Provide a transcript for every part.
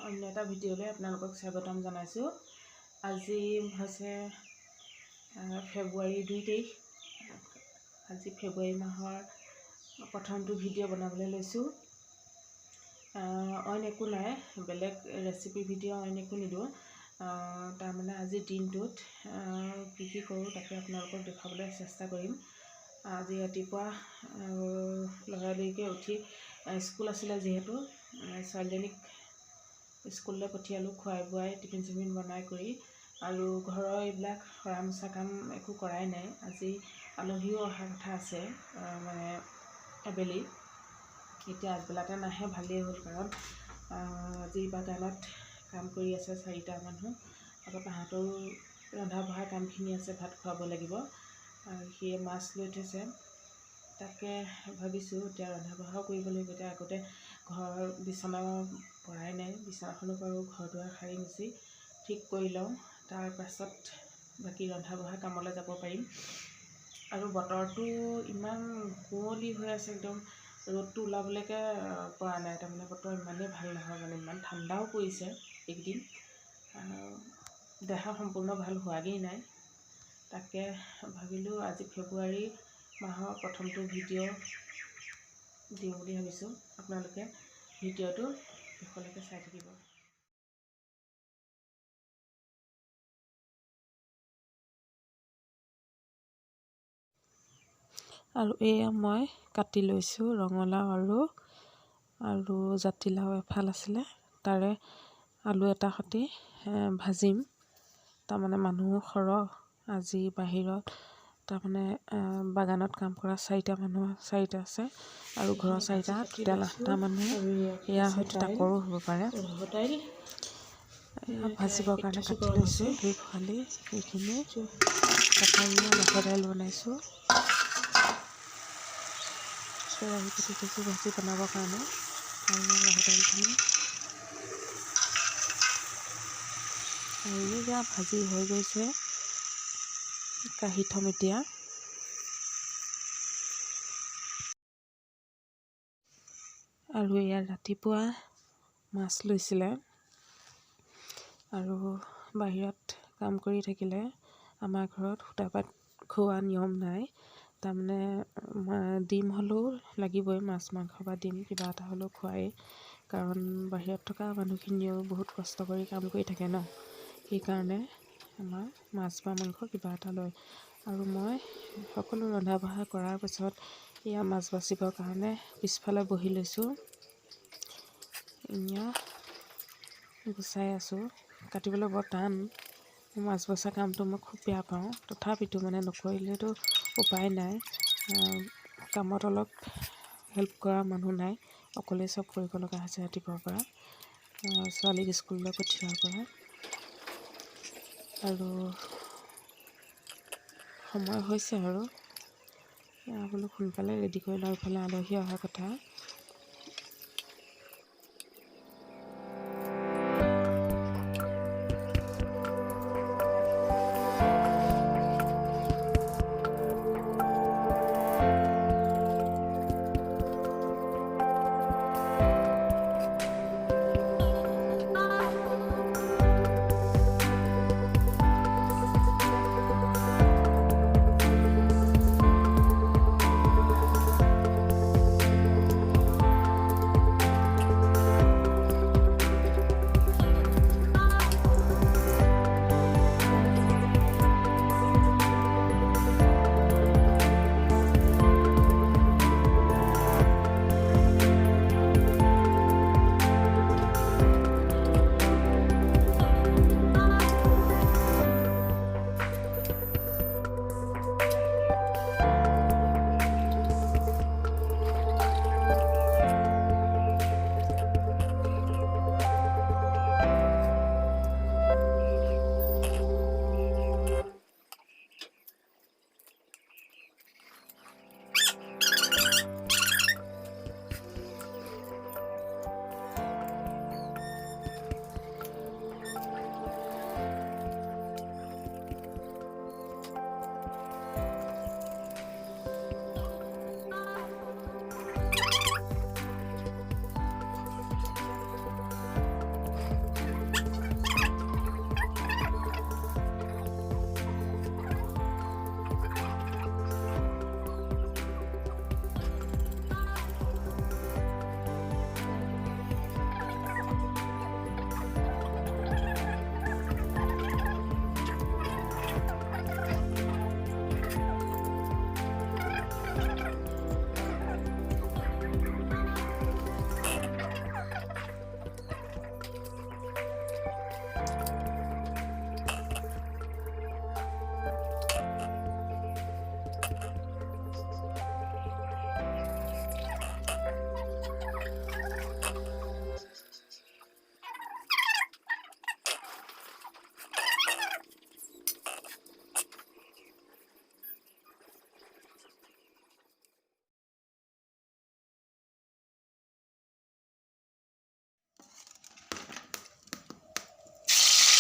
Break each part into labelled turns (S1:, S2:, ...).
S1: অন্য এটা ভিডিঅ'লৈ আপোনালোকক স্বাগতম জনাইছোঁ। আজি হৈছে ফেব্ৰুৱাৰী 2 তাৰিখ। আজি ফেব্ৰুৱাৰী মাহৰ প্ৰথমটো ভিডিঅ' বনাবলৈ লৈছোঁ। অইন একো নাই, বেলেগ ৰেচিপি ভিডিঅ' অইন একো নিদিওঁ। তাৰমানে আজিৰ দিনটোত কি কি কৰোঁ তাকে আপোনালোকক দেখুৱাবলৈ চেষ্টা কৰিম। আজি ৰাতিপুৱা লৰালৰিকৈ উঠি স্কুল আছিলে যিহেতু ছোৱালীজনীক স্কুললৈ পঠিয়ালোঁ, খুৱাই বোৱাই টিফিন চিফিন বনাই কৰি, আৰু ঘৰৰ এইবিলাক সৰা মোচা কাম একো কৰাই নাই। আজি আলহীও অহাৰ কথা আছে, মানে আবেলি। এতিয়া আগবেলাতে নাহে, ভালেই হ'ল, কাৰণ আজি বাগানত কাম কৰি আছে 4টা মানুহ। আকৌ তাহাঁতৰো ৰন্ধা বঢ়া কামখিনি আছে, ভাত খুৱাব লাগিব। সিয়ে মাছ লৈ থৈছে, তাকে ভাবিছোঁ এতিয়া ৰন্ধা বঢ়াও কৰিব লাগিব। এতিয়া আগতে ঘৰৰ বিচনা পৰাই নাই, বিচনাখনো বাৰু ঘৰ দুৱাৰ সাৰি মুচি ঠিক কৰি লওঁ, তাৰপাছত বাকী ৰন্ধা বঢ়া কামলৈ যাব পাৰিম। আৰু বতৰটো ইমান কুঁৱলী হৈ আছে, একদম ৰ'দটো ওলাবলৈকে পৰা নাই। তাৰমানে বতৰ ইমানেই ভাল নহয়, মানে ইমান ঠাণ্ডাও পৰিছে এইকেইদিন। দেহা সম্পূৰ্ণ ভাল হোৱাগেই নাই। তাকে ভাবিলোঁ আজি ফেব্ৰুৱাৰী মাহৰ প্ৰথমটো ভিডিঅ' দিওঁ বুলি ভাবিছোঁ। আপোনালোকে ভিডিঅ'টো শেষলৈকে চাই থাকিব। আৰু এয়া মই কাটি লৈছোঁ ৰঙালাও আৰু জাতিলাও এফাল আছিলে, তাৰে আলু এটা সৈতে ভাজিম। তাৰমানে মানুহ সৰহ আজি বাহিৰত, তাৰমানে বাগানত কাম কৰা 4টা আছে, আৰু ঘৰৰ 4টা, টোটেল 8টা মানুহ। এয়া হয়তো তাকৰো হ'ব পাৰে। ভাজিবৰ কাৰণে কাটি লৈছোঁ ধুই পখালি। এইখিনি কটাৰীয়ে মাছৰ দাইল বনাইছোঁ, কেৰাহী পাতি থৈছোঁ ভাজি বনাবৰ কাৰণে। আৰু মাছৰ দাইলখিনি আৰু এয়া ভাজি হৈ গৈছে, কাঢ়ি থ'ম এতিয়া। আৰু ইয়াত ৰাতিপুৱা মাছ লৈছিলে, আৰু বাহিৰত কাম কৰি থাকিলে আমাৰ ঘৰত সূতাপাত খোৱা নিয়ম নাই। তাৰমানে ডিম হ'লেও লাগিবই, মাছ মাংস বা ডিম কিবা এটা হ'লেও খোৱাই, কাৰণ বাহিৰত থকা মানুহখিনিও বহুত কষ্ট কৰি কাম কৰি থাকে ন। সেইকাৰণে আমাৰ মাছ বা মাংস কিবা এটা লয়। আৰু মই সকলো ৰন্ধা বঢ়া কৰাৰ পাছত এয়া মাছ বাচিবৰ কাৰণে পিছফালে বহি লৈছোঁ। এয়া গুচাই আছোঁ, কাটিবলৈ বৰ টান। মাছ বচা কামটো মই খুব বেয়া পাওঁ, তথাপিতো মানে নকৰিলেতো উপায় নাই। কামত অলপ হেল্প কৰা মানুহ নাই, অকলেই চব কৰিব লগা হৈছে ৰাতিপুৱাৰ পৰা, ছোৱালীক স্কুললৈ পঠিওৱাৰ পৰা। আৰু সময় হৈছে আৰু বোলো সোনকালে ৰেডি কৰি লওঁ, ইফালে আলহী অহাৰ কথা।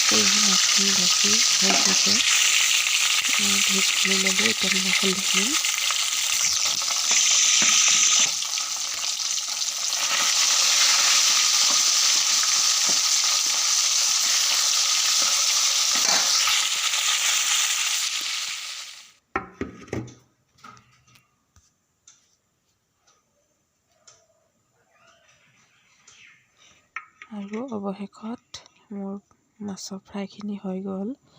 S1: কৰিহে মাছখিনি ভাজি হৈ গৈছে। ধুই ল'লোঁ, এতিয়া নিমখ হালধি দিম। আৰু অৱশেষত মোৰ মাছৰ ফ্ৰাইখিনি হৈ গ'ল।